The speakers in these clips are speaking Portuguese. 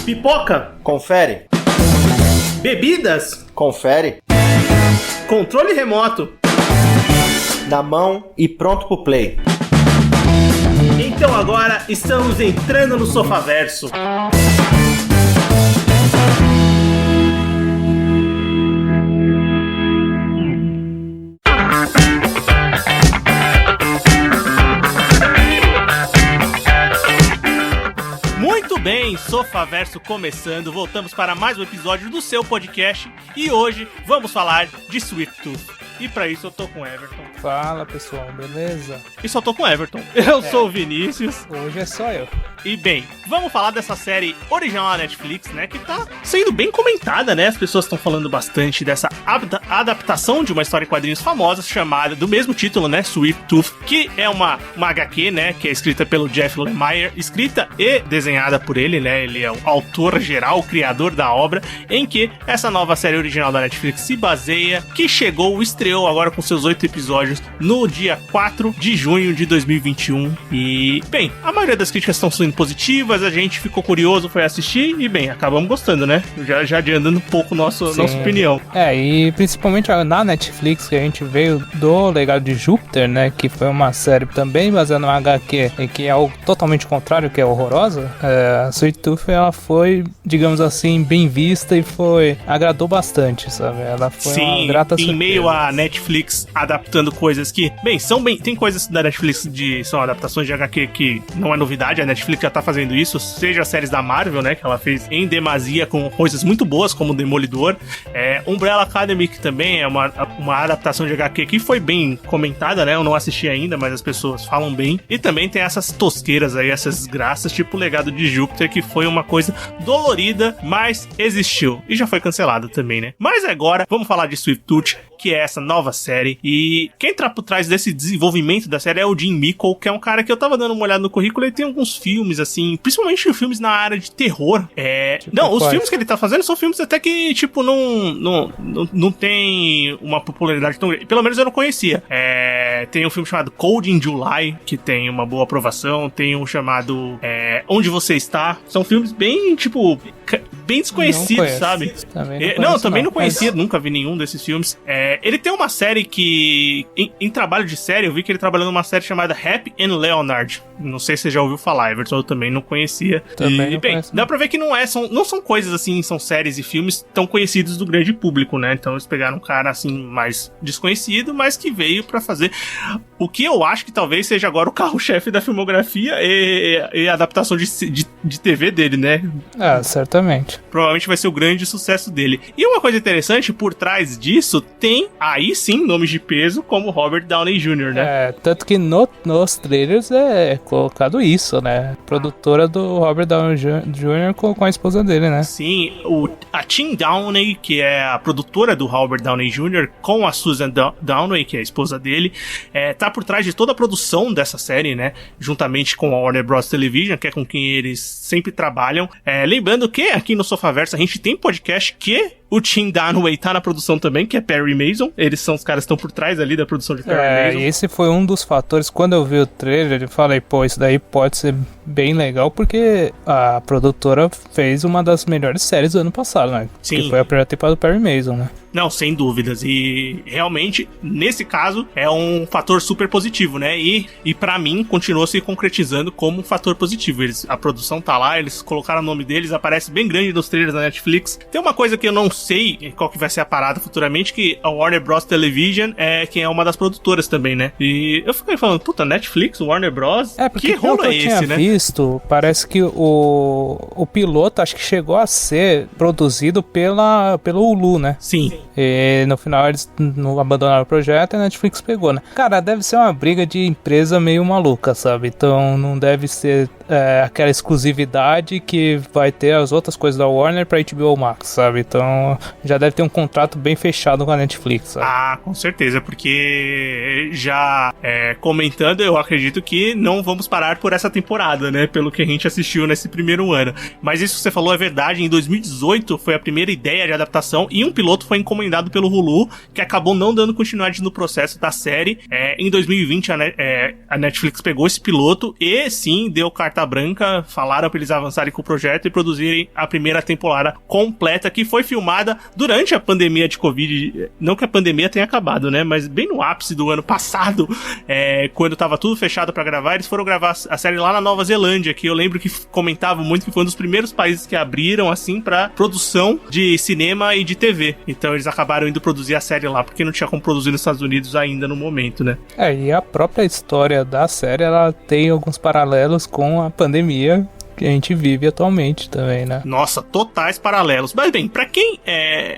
Pipoca? Confere. Bebidas? Confere. Controle remoto? Na mão e pronto pro play. Então agora estamos entrando no Sofaverso. Muito bem, Sofaverso começando, voltamos para mais um episódio do seu podcast e hoje vamos falar de Sweet Tooth. E pra isso eu tô com o Everton. Fala pessoal, beleza? E só tô com o Everton. Eu sou o Vinícius. Hoje é só eu. E bem, vamos falar dessa série original da Netflix, né? Que tá sendo bem comentada, né? As pessoas estão falando bastante dessa adaptação de uma história em quadrinhos famosa chamada, do mesmo título, né? Sweet Tooth, que é uma HQ, né? Que é escrita pelo Jeff Lemire, escrita e desenhada por ele, né? Ele é o autor geral, o criador da obra, em que essa nova série original da Netflix se baseia, que estreou agora com seus 8 episódios no dia 4 de junho de 2021. E, bem, a maioria das críticas estão sendo positivas, a gente ficou curioso, foi assistir e, bem, acabamos gostando, né? Já adiantando um pouco nossa opinião. E principalmente na Netflix, que a gente veio do Legado de Júpiter, né? Que foi uma série também baseada numa HQ, e que é algo totalmente contrário, que é horrorosa. A Sweet Tooth, ela foi, digamos assim, bem vista e agradou bastante, sabe? Ela foi uma grata surpresa. Em meio a Netflix adaptando coisas que, tem coisas da Netflix são adaptações de HQ que não é novidade, a Netflix já tá fazendo isso, seja as séries da Marvel, né, que ela fez em demasia com coisas muito boas, como Demolidor, Umbrella Academy, que também é uma adaptação de HQ que foi bem comentada, né, eu não assisti ainda, mas as pessoas falam bem, e também tem essas tosqueiras aí, essas desgraças, tipo o Legado de Júpiter, que foi uma coisa dolorida, mas existiu, e já foi cancelado também, né. Mas agora, vamos falar de Sweet Tooth, que é essa nova série, e quem tá por trás desse desenvolvimento da série é o Jim Mickle, que é um cara que eu tava dando uma olhada no currículo, ele tem alguns filmes, assim, principalmente filmes na área de terror. Os filmes que ele tá fazendo são filmes até que, tipo, não tem uma popularidade tão grande, pelo menos eu não conhecia. Tem um filme chamado Cold in July, que tem uma boa aprovação, tem um chamado Onde Você Está, são filmes bem, tipo, bem desconhecidos, sabe? Também não conhecia, nunca vi nenhum desses filmes. Ele tem uma série que, em trabalho de série, eu vi que ele trabalhou numa série chamada Happy and Leonard. Não sei se você já ouviu falar, Everton, eu também não conhecia. Dá pra ver que não são coisas assim, são séries e filmes tão conhecidos do grande público, né? Então eles pegaram um cara assim, mais desconhecido, mas que veio pra fazer o que eu acho que talvez seja agora o carro-chefe da filmografia e a adaptação de TV dele, né? Certamente. Provavelmente vai ser o grande sucesso dele. E uma coisa interessante, por trás disso, tem aí sim nomes de peso como Robert Downey Jr., né? Tanto que nos trailers é colocado isso, né? Produtora do Robert Downey Jr. com a esposa dele, né? Sim, a Tim Downey, que é a produtora do Robert Downey Jr., com a Susan Downey, que é a esposa dele, tá por trás de toda a produção dessa série, né? Juntamente com a Warner Bros. Television, que é com quem eles sempre trabalham. Lembrando que aqui no Sofaverso a gente tem podcast que o Tim Downey tá na produção também, que é Perry Mason. Eles são os caras que estão por trás ali da produção de Perry Mason. E esse foi um dos fatores. Quando eu vi o trailer, eu falei, isso daí pode ser bem legal, porque a produtora fez uma das melhores séries do ano passado, né? Sim. Que foi a primeira temporada do Perry Mason, né? Não, sem dúvidas. E realmente, nesse caso, é um fator super positivo, né? E pra mim, continua se concretizando como um fator positivo. A produção tá lá, eles colocaram o nome deles, aparece bem grande nos trailers da Netflix. Tem uma coisa que eu não sei qual que vai ser a parada futuramente, que a Warner Bros. Television é quem é uma das produtoras também, né? E eu fiquei falando, Netflix, Warner Bros? Porque que rolo é esse, né? Visto, parece que o piloto, acho que chegou a ser produzido pelo Hulu, né? Sim. E no final eles não abandonaram o projeto e a Netflix pegou, né? Cara, deve ser uma briga de empresa meio maluca, sabe? Então não deve ser aquela exclusividade que vai ter as outras coisas da Warner pra HBO Max, sabe? Então já deve ter um contrato bem fechado com a Netflix, sabe? Com certeza, porque já comentando, eu acredito que não vamos parar por essa temporada, né? Pelo que a gente assistiu nesse primeiro ano. Mas isso que você falou é verdade, em 2018 foi a primeira ideia de adaptação e um piloto foi encomendado pelo Hulu, que acabou não dando continuidade no processo da série. Em 2020, a Netflix pegou esse piloto e, sim, deu carta branca, falaram pra eles avançarem com o projeto e produzirem a primeira temporada completa, que foi filmada durante a pandemia de Covid. Não que a pandemia tenha acabado, né? Mas bem no ápice do ano passado, quando tava tudo fechado pra gravar, eles foram gravar a série lá na Nova Zelândia, que eu lembro que comentavam muito que foi um dos primeiros países que abriram, assim, pra produção de cinema e de TV. Então eles acabaram indo produzir a série lá, porque não tinha como produzir nos Estados Unidos ainda no momento, né? E a própria história da série, ela tem alguns paralelos com a pandemia que a gente vive atualmente também, né? Nossa, totais paralelos. Mas bem, pra quem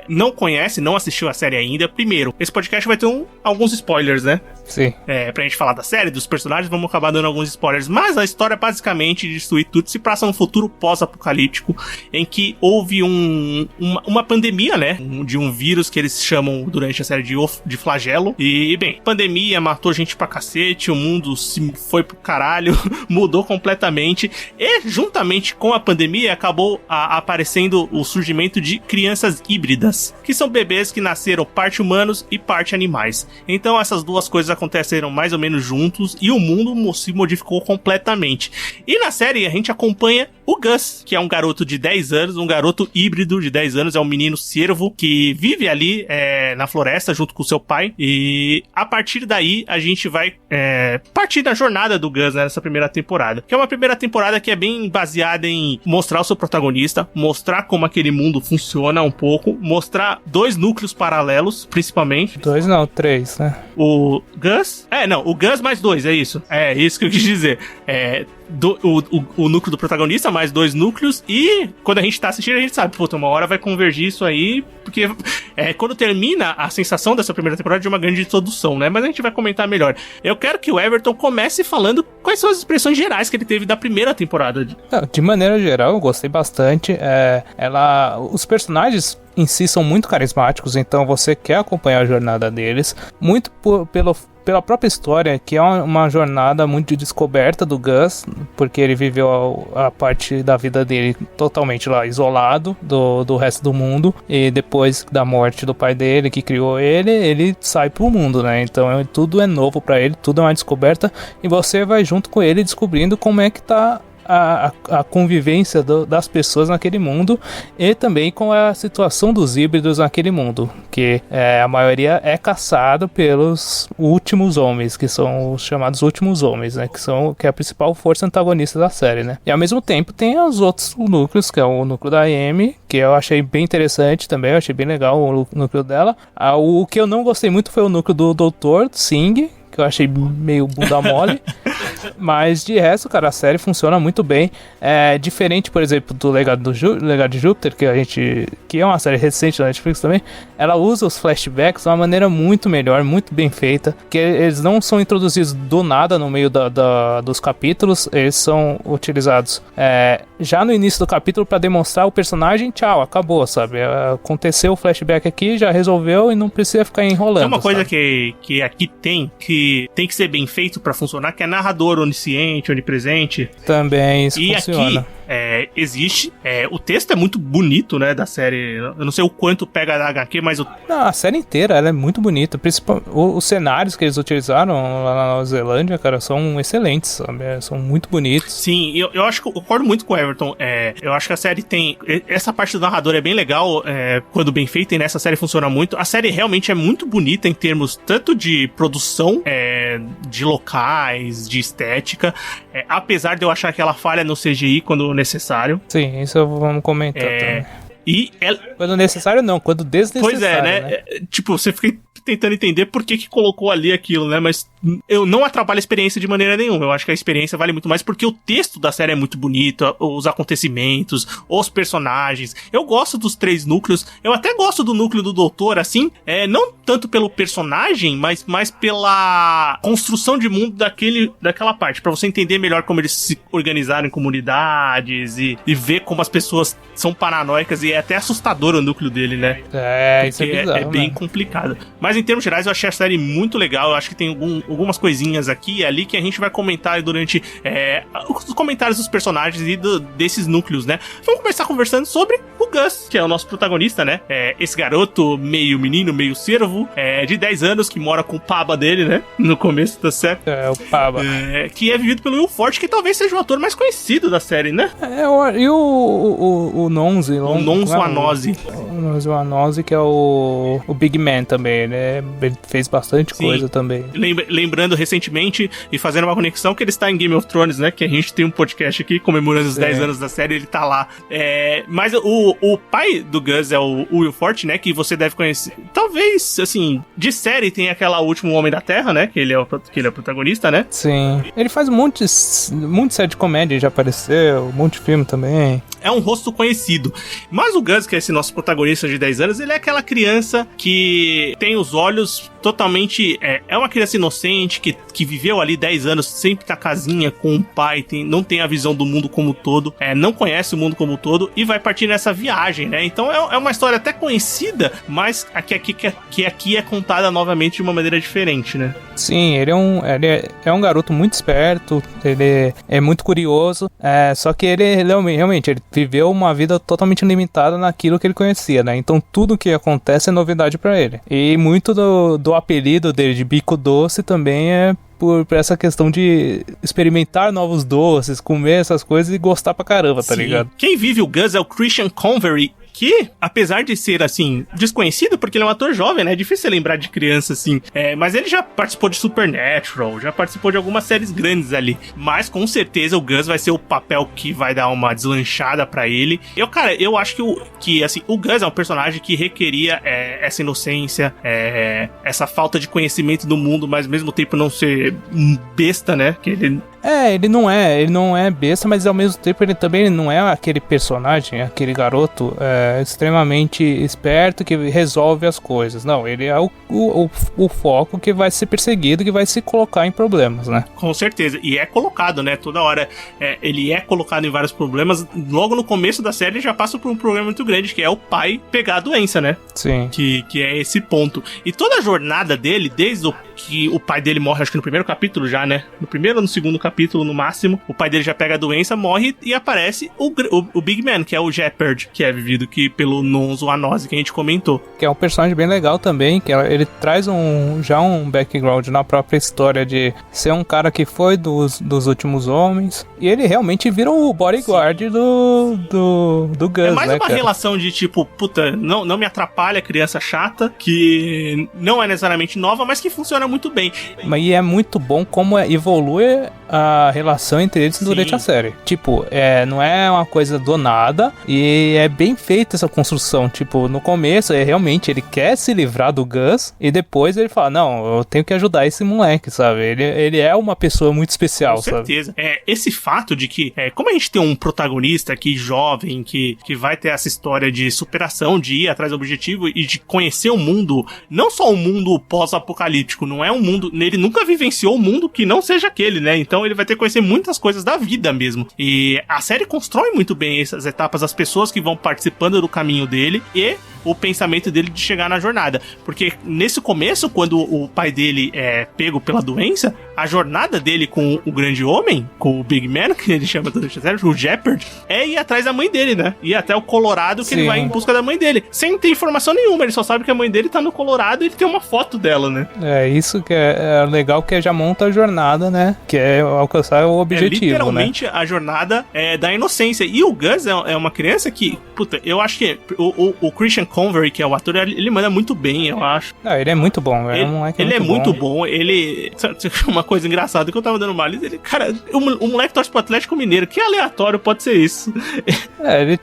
não conhece, não assistiu a série ainda, primeiro, esse podcast vai ter alguns spoilers, né? Sim. Pra gente falar da série, dos personagens, vamos acabar dando alguns spoilers. Mas a história, basicamente, de Sweet Tooth se passa num futuro pós-apocalíptico, em que houve uma pandemia, né? De um vírus que eles chamam durante a série de flagelo. E, bem, pandemia matou gente pra cacete, o mundo foi pro caralho, mudou completamente. E, juntamente com a pandemia, acabou aparecendo o surgimento de crianças híbridas, que são bebês que nasceram parte humanos e parte animais. Então essas duas coisas aconteceram mais ou menos juntos e o mundo se modificou completamente. E na série a gente acompanha o Gus, que é um garoto de 10 anos, um garoto híbrido de 10 anos, é um menino cervo que vive ali na floresta junto com seu pai. E a partir daí a gente vai partir da jornada do Gus, né, nessa primeira temporada, que é uma primeira temporada que é bem baseada em mostrar o seu protagonista, mostrar como aquele mundo funciona um pouco, mostrar 2 núcleos paralelos, principalmente. 2 não, 3, né? O Gus... o Gus mais 2, é isso. É isso que eu quis dizer. O núcleo do protagonista, mais 2 núcleos, e quando a gente tá assistindo, a gente sabe, puta, uma hora vai convergir isso aí, porque quando termina, a sensação dessa primeira temporada é de uma grande introdução, né? Mas a gente vai comentar melhor. Eu quero que o Everton comece falando quais são as expressões gerais que ele teve da primeira temporada. De maneira geral, eu gostei bastante. Os personagens em si são muito carismáticos, então você quer acompanhar a jornada deles, muito pela própria história, que é uma jornada muito de descoberta do Gus, porque ele viveu a parte da vida dele totalmente lá, isolado do resto do mundo, e depois da morte do pai dele, que criou ele sai pro mundo, né? Então tudo é novo pra ele, tudo é uma descoberta, e você vai junto com ele descobrindo como é que tá a convivência das pessoas naquele mundo, e também com a situação dos híbridos naquele mundo, que a maioria é caçado pelos últimos homens, que são os chamados últimos homens, né, que é a principal força antagonista da série, né. E ao mesmo tempo tem os outros núcleos, que é o núcleo da Amy, que eu achei bem interessante também, eu achei bem legal o núcleo dela. O que eu não gostei muito foi o núcleo do Dr. Singh, que eu achei meio bunda mole. Mas de resto, cara, a série funciona muito bem. É diferente, por exemplo, do Legado de Júpiter, que é uma série recente da Netflix também. Ela usa os flashbacks de uma maneira muito melhor, muito bem feita, que eles não são introduzidos do nada no meio dos capítulos. Eles são utilizados já no início do capítulo para demonstrar o personagem. Tchau, acabou, sabe? Aconteceu o flashback aqui, já resolveu e não precisa ficar enrolando. Tem uma coisa, sabe? que aqui tem que ser bem feito pra funcionar, que é narrador onisciente, onipresente. Também isso e funciona. Aqui existe. O texto é muito bonito, né, da série. Eu não sei o quanto pega da HQ, mas Não, a série inteira, ela é muito bonita. Os cenários que eles utilizaram lá na Nova Zelândia, cara, são excelentes, sabe? São muito bonitos. Sim, eu acho que eu concordo muito com o Everton. Eu acho que a série tem... Essa parte do narrador é bem legal, quando bem feita, e nessa série funciona muito. A série realmente é muito bonita em termos tanto de produção, de locais, de estética, apesar de eu achar que ela falha no CGI quando necessário. Sim, isso vamos comentar também. E ela... Quando necessário não, quando desnecessário. Pois né? Tipo, você fica tentando entender por que colocou ali aquilo, né? Mas eu não atrapalho a experiência de maneira nenhuma. Eu acho que a experiência vale muito mais porque o texto da série é muito bonito, os acontecimentos, os personagens. Eu gosto dos 3 núcleos. Eu até gosto do núcleo do doutor, assim, não tanto pelo personagem, mas mais pela construção de mundo daquela parte, pra você entender melhor como eles se organizaram em comunidades e ver como as pessoas são paranoicas, e é até assustador o núcleo dele, né? Isso é bizarro, é bem complicado. Mas em termos gerais, eu achei a série muito legal. Eu acho que tem algumas coisinhas aqui e ali que a gente vai comentar durante os comentários dos personagens e desses núcleos, né? Vamos começar conversando sobre o Gus, que é o nosso protagonista, né? Esse garoto meio menino, meio cervo, de 10 anos, que mora com o Paba dele, né? No começo da série. O Paba. Que é vivido pelo Will Forte, que talvez seja o ator mais conhecido da série, né? E o Nonze. O Nonze Wannozzi. O Nonze Wannozzi, que é o Big Man também, né? Ele fez bastante coisa também. Lembrando recentemente e fazendo uma conexão que ele está em Game of Thrones, né? Que a gente tem um podcast aqui comemorando os 10 anos da série, ele tá lá. Mas o pai do Gus é o Will Forte, né? Que você deve conhecer. Talvez, assim, de série tem aquela Último Homem da Terra, né? Que ele é o protagonista, né? Sim. Ele faz muito série de comédia, já apareceu, um monte de filme também. É um rosto conhecido. Mas o Gus, que é esse nosso protagonista de 10 anos, ele é aquela criança que tem os olhos totalmente... É uma criança inocente, que viveu ali 10 anos, sempre tá casinha com o pai, não tem a visão do mundo como um todo, não conhece o mundo como um todo, e vai partir nessa viagem, né? Então é uma história até conhecida, mas que aqui é contada novamente de uma maneira diferente, né? Sim, ele é um garoto muito esperto, ele é muito curioso, só que ele realmente ele viveu uma vida totalmente limitada naquilo que ele conhecia, né? Então tudo que acontece é novidade pra ele. E muito do apelido dele de Bico Doce também é por essa questão de experimentar novos doces, comer essas coisas e gostar pra caramba, tá ligado? Quem vive o Gus é o Christian Convery, que, apesar de ser, assim, desconhecido, porque ele é um ator jovem, né? É difícil lembrar de criança, assim. Mas ele já participou de Supernatural, já participou de algumas séries grandes ali. Mas, com certeza, o Gus vai ser o papel que vai dar uma deslanchada pra ele. Eu acho que assim, o Gus é um personagem que requeria essa inocência, essa falta de conhecimento do mundo, mas, ao mesmo tempo, não ser besta, né? Que ele... ele não é besta, mas ao mesmo tempo ele também não é aquele personagem, aquele garoto extremamente esperto que resolve as coisas. Não, ele é o foco que vai ser perseguido, que vai se colocar em problemas, né? Com certeza, e é colocado, né? Toda hora ele é colocado em vários problemas. Logo no começo da série ele já passa por um problema muito grande, que é o pai pegar a doença, né? Sim. Que é esse ponto. E toda a jornada dele, desde que o pai dele morre, acho que no primeiro capítulo já, né? No primeiro ou no segundo capítulo, no máximo, o pai dele já pega a doença, morre e aparece o Big Man, que é o Shepard, que é vivido pelo Nonze Wannozzi, que a gente comentou. Que é um personagem bem legal também, que ele traz já um background na própria história de ser um cara que foi dos Últimos Homens, e ele realmente vira o bodyguard do Gus, é mais né, uma relação de tipo, puta, não me atrapalha, criança chata, que não é necessariamente nova, mas que funciona muito bem. E é muito bom como evolui a relação entre eles durante a série. Tipo, não é uma coisa do nada, e é bem feita essa construção. Tipo, no começo, realmente, ele quer se livrar do Gus, e depois ele fala, não, eu tenho que ajudar esse moleque, sabe? Ele é uma pessoa muito especial, sabe? Com certeza. Esse fato de que, como a gente tem um protagonista aqui jovem, que vai ter essa história de superação, de ir atrás do objetivo e de conhecer o mundo, não só o mundo pós-apocalíptico, não é um mundo, ele nunca vivenciou um mundo que não seja aquele, né? Então ele vai ter que conhecer muitas coisas da vida mesmo. E a série constrói muito bem essas etapas, as pessoas que vão participando do caminho dele e o pensamento dele de chegar na jornada. Porque nesse começo, quando o pai dele é pego pela doença, a jornada dele com o grande homem, com o Big Man, que ele chama toda a série, o Shepard, é ir atrás da mãe dele, né? Ir até o Colorado, que ele vai em busca da mãe dele. Sem ter informação nenhuma, ele só sabe que a mãe dele tá no Colorado e ele tem uma foto dela, né? Isso que é legal, que já monta a jornada, né? Que é alcançar o objetivo, literalmente, né? A jornada da inocência. E o Gus é uma criança que, puta, eu acho que o Christian Convery, que é o ator, ele manda muito bem, eu acho. Ele é muito bom, ele é muito bom. Ele... Uma coisa engraçada que eu tava dando uma lista, cara, o moleque torce pro Atlético Mineiro, que aleatório pode ser isso? Ele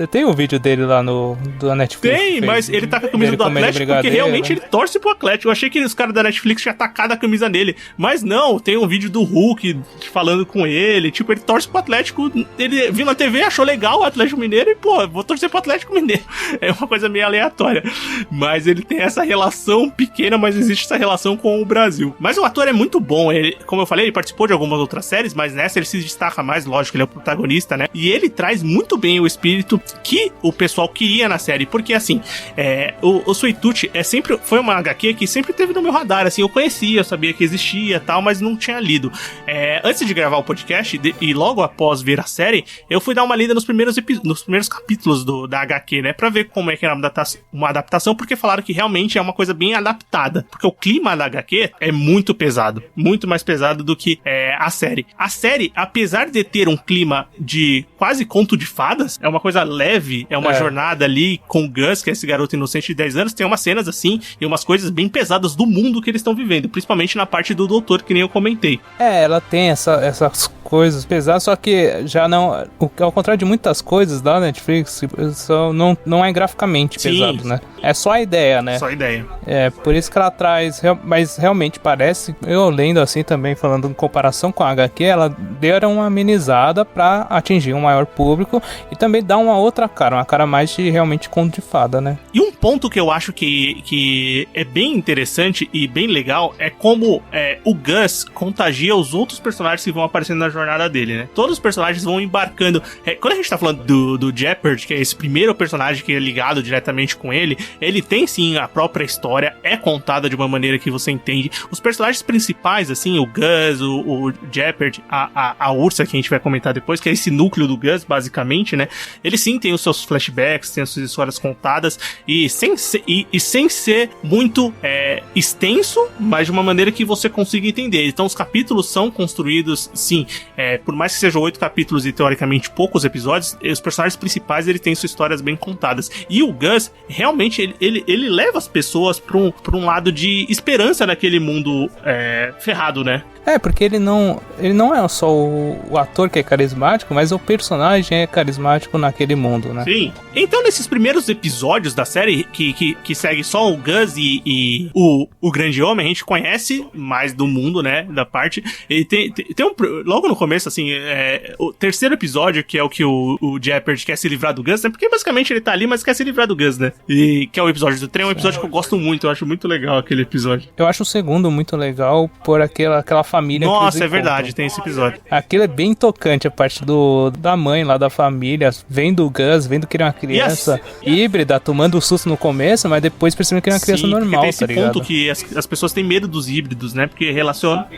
tem um vídeo dele lá do Netflix. Tem, mas ele tá com a camisa do Atlético porque realmente ele torce pro Atlético. Eu achei que os caras da Netflix tinham atacado a camisa dele, mas não, tem um vídeo do Hulk falando com ele, tipo, ele torce pro Atlético, ele viu na TV, achou legal o Atlético Mineiro e, pô, vou torcer pro Atlético Mineiro. É uma coisa meio aleatória, mas ele tem essa relação pequena, mas existe essa relação com o Brasil. Mas o ator é muito bom, ele, como eu falei, ele participou de algumas outras séries, mas nessa ele se destaca mais, lógico, ele é o protagonista, né? E ele traz muito bem o espírito que o pessoal queria na série, porque assim, o Sweet Tooth foi uma HQ que sempre teve no meu radar, assim, eu conhecia, eu sabia que existia e tal, mas não tinha lido. Antes de gravar o podcast e logo após ver a série, eu fui dar uma lida nos primeiros capítulos da HQ, né? Pra ver como é que era uma adaptação, porque falaram que realmente é uma coisa bem adaptada. Porque o clima da HQ é muito pesado. Muito mais pesado do que a série. A série, apesar de ter um clima de quase conto de fadas, é uma coisa leve, é uma jornada ali com o Gus, que é esse garoto inocente de 10 anos, tem umas cenas assim e umas coisas bem pesadas do mundo que eles estão vivendo, principalmente na parte do doutor, que nem eu comentei. Ela tem essas coisas pesadas, só que já não... Ao contrário de muitas coisas da Netflix, não é graficamente pesado, né? É só a ideia, né? Só a ideia. Por isso que ela traz... Mas realmente parece... Eu lendo assim também, falando em comparação com a HQ, ela deu uma amenizada pra atingir um maior público e também dá uma outra cara, uma cara mais de realmente conto de fada, né? E um ponto que eu acho que é bem interessante e bem legal é como o Gus contagia os outros personagens que vão aparecendo na jornada dele, né? Todos os personagens vão embarcando. Quando a gente tá falando do Jeopardy, que é esse primeiro personagem que é ligado diretamente com ele tem sim a própria história, é contada de uma maneira que você entende. Os personagens principais, assim, o Gus, o Jeopardy, a Ursa, que a gente vai comentar depois, que é esse núcleo do Gus, basicamente, né? Ele sim tem os seus flashbacks, tem as suas histórias contadas, e sem ser muito extenso, mas de uma maneira que você consiga entender. Então os capítulos são construídos, sim, por mais que sejam 8 capítulos e teoricamente poucos episódios, os personagens principais eles têm suas histórias bem contadas. E o Gus, realmente, ele leva as pessoas pra um lado de esperança naquele mundo ferrado, né? Porque ele não é só o ator que é carismático, mas o personagem é carismático naquele mundo, né? Sim. Então, nesses primeiros episódios da série, que segue só o Gus e o Grande Homem, a gente conhece mais do mundo, né? Da parte. Ele tem logo no começo, assim, o terceiro episódio, que é o que o Jeopardy quer se livrar do Gus, né? Porque basicamente ele tá ali, mas quer se livrar do Gus, né? E que é o episódio do trem, é um episódio que eu gosto muito, eu acho muito legal aquele episódio. Eu acho o segundo muito legal por aquela família. Nossa, é verdade, tem esse episódio. Aquilo é bem tocante, a parte da mãe lá da família, vendo o Gus, vendo que ele é uma criança híbrida, tomando susto no começo, mas depois percebendo que ele é uma criança normal, tem esse tá ligado? ponto que as pessoas têm medo dos híbridos, né? Porque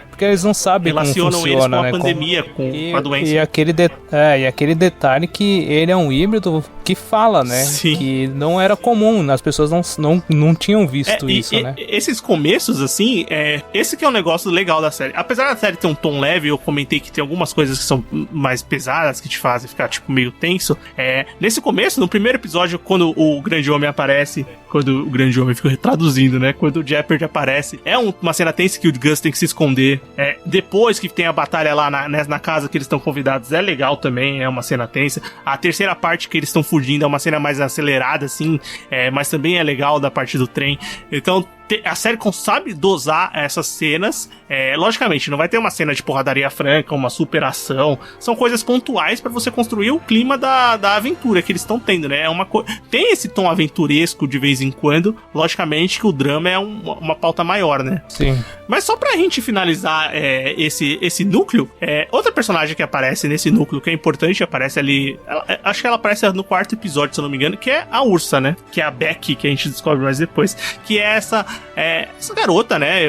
porque eles não sabem como funciona, eles com a né? pandemia, com a doença. E aquele detalhe que ele é um híbrido que fala, né? Sim. Que não era comum, as pessoas não tinham visto isso, né? Esses começos, assim, esse que é um negócio legal da série. Apesar da série ter um tom leve, eu comentei que tem algumas coisas que são mais pesadas, que te fazem ficar, tipo, meio tenso. Nesse começo, no primeiro episódio, quando o Grande Homem aparece, quando o Grande Homem fica traduzindo, né? Quando o Jeopardy aparece, uma cena tensa que o Gus tem que se esconder. Depois que tem a batalha lá na casa que eles estão convidados, é legal também, é uma cena tensa. A terceira parte que eles estão fugindo é uma cena mais acelerada, assim, mas também é legal da parte do trem. Então, a série sabe dosar essas cenas. Logicamente, não vai ter uma cena de porradaria franca, uma superação. São coisas pontuais pra você construir o clima da aventura que eles estão tendo, né? Tem esse tom aventuresco de vez em quando. Logicamente que o drama é uma pauta maior, né? Sim. Mas só pra gente finalizar esse núcleo, outra personagem que aparece nesse núcleo, que é importante, aparece ali... acho que ela aparece no 4º episódio, se eu não me engano, que é a Ursa, né? Que é a Becky, que a gente descobre mais depois. Que é essa garota, né?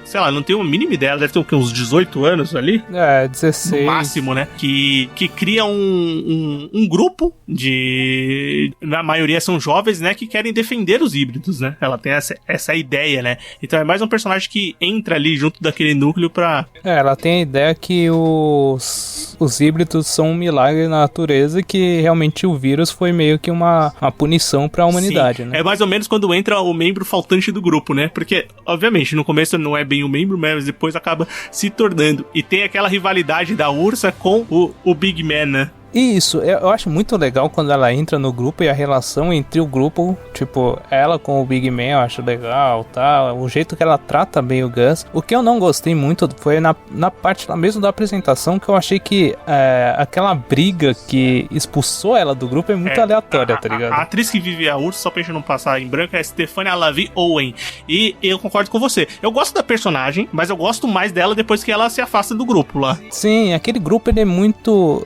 Sei lá, não tenho a mínima ideia, deve ter uns 18 anos ali. 16. No máximo, né? Que cria um grupo de... Na maioria são jovens, né? Que querem defender os híbridos, né? Ela tem essa ideia, né? Então é mais um personagem que entra ali junto daquele núcleo pra... ela tem a ideia que os híbridos são um milagre na natureza e que realmente o vírus foi meio que uma punição pra humanidade, Sim. né? É mais ou menos quando entra o membro faltante do grupo, né? Porque, obviamente, no começo não é bem o membro, mas depois acaba se tornando. E tem aquela rivalidade da Ursa com o Big Man, né? Isso, eu acho muito legal quando ela entra no grupo e a relação entre o grupo, tipo, ela com o Big Man, eu acho legal, tá? O jeito que ela trata bem o Gus. O que eu não gostei muito foi na parte lá mesmo da apresentação, que eu achei que aquela briga que expulsou ela do grupo é muito aleatória, tá ligado? A atriz que vive a Ursa, só pra gente não passar em branco, é Stephania Lavie Owen. E eu concordo com você. Eu gosto da personagem, mas eu gosto mais dela depois que ela se afasta do grupo lá. Sim, aquele grupo ele é muito...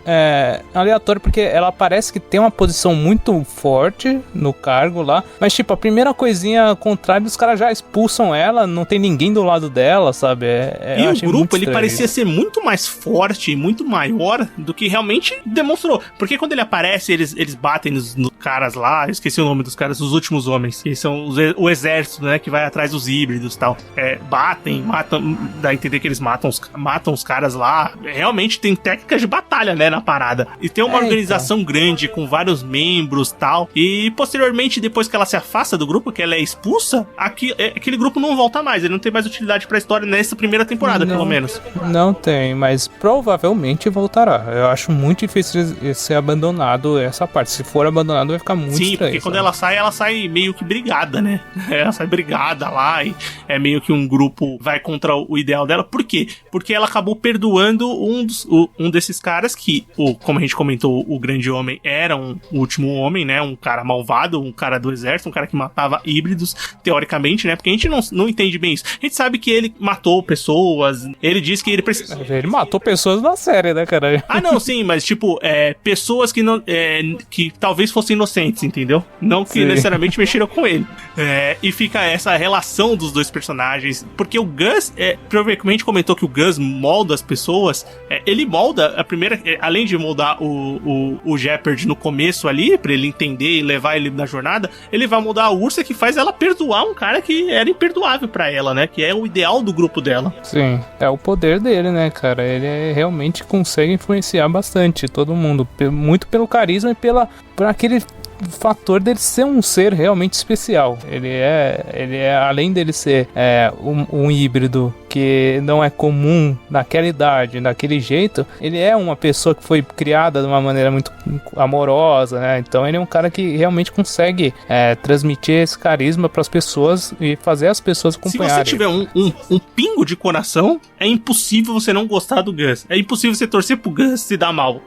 aleatório, porque ela parece que tem uma posição muito forte no cargo lá, mas tipo, a primeira coisinha contrária, os caras já expulsam ela, não tem ninguém do lado dela, sabe? E o grupo, ele parecia ser muito mais forte e muito maior do que realmente demonstrou. Porque quando ele aparece, eles batem nos caras lá, eu esqueci o nome dos caras, os últimos homens, que são o exército, né, que vai atrás dos híbridos e tal. Matam, dá a entender que eles matam os caras lá. Realmente tem técnicas de batalha, né, na parada. E tem uma organização grande, com vários membros e tal. E posteriormente, depois que ela se afasta do grupo, que ela é expulsa, aquele grupo não volta mais. Ele não tem mais utilidade pra história nessa primeira temporada, pelo menos. Não tem, mas provavelmente voltará. Eu acho muito difícil ser abandonado essa parte. Se for abandonado, vai ficar muito estranho. Sim, porque quando ela sai meio que brigada, né? Ela sai brigada lá e é meio que um grupo vai contra o ideal dela. Por quê? Porque ela acabou perdoando um desses caras que, como a gente comentou, o grande homem era o último homem, né? Um cara malvado, um cara do exército, um cara que matava híbridos, teoricamente, né? Porque a gente não entende bem isso. A gente sabe que ele matou pessoas, ele diz que ele precisa... Ele matou pessoas na série, né, cara? Ah, não, sim, mas tipo, pessoas que talvez fossem inocentes, entendeu? Não que necessariamente mexeram com ele. E fica essa relação dos dois personagens, porque o Gus, provavelmente a gente comentou que o Gus molda as pessoas, ele molda a primeira, além de moldar o Shepard no começo ali, pra ele entender e levar ele na jornada, ele vai moldar a Ursa, que faz ela perdoar um cara que era imperdoável pra ela, né? Que é o ideal do grupo dela. Sim, é o poder dele, né, cara? Ele realmente consegue influenciar bastante todo mundo, muito pelo carisma e por aquele fator dele ser um ser realmente especial. Ele é além dele ser um híbrido que não é comum naquela idade, daquele jeito, ele é uma pessoa que foi criada de uma maneira muito amorosa, né? Então ele é um cara que realmente consegue transmitir esse carisma para as pessoas e fazer as pessoas acompanharem. Se você tiver um pingo de coração, é impossível você não gostar do Gus. É impossível você torcer pro Gus se dar mal.